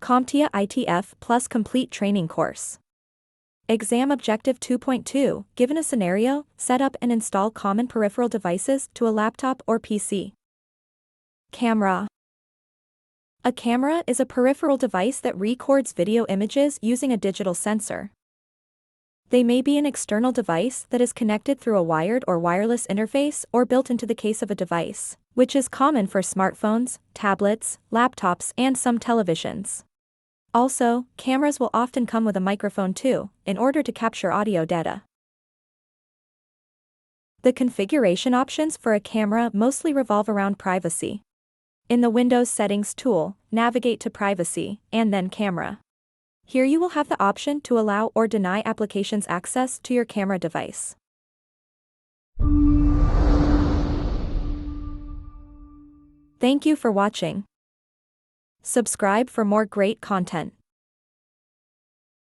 CompTIA ITF Plus Complete Training Course. Exam Objective 2.2, given a scenario, set up and install common peripheral devices to a laptop or PC. Camera. A camera is a peripheral device that records video images using a digital sensor. They may be an external device that is connected through a wired or wireless interface or built into the case of a device, which is common for smartphones, tablets, laptops, and some televisions. Also, cameras will often come with a microphone too, in order to capture audio data. The configuration options for a camera mostly revolve around privacy. In the Windows Settings tool, navigate to Privacy, and then Camera. Here you will have the option to allow or deny applications access to your camera device. Thank you for watching. Subscribe for more great content.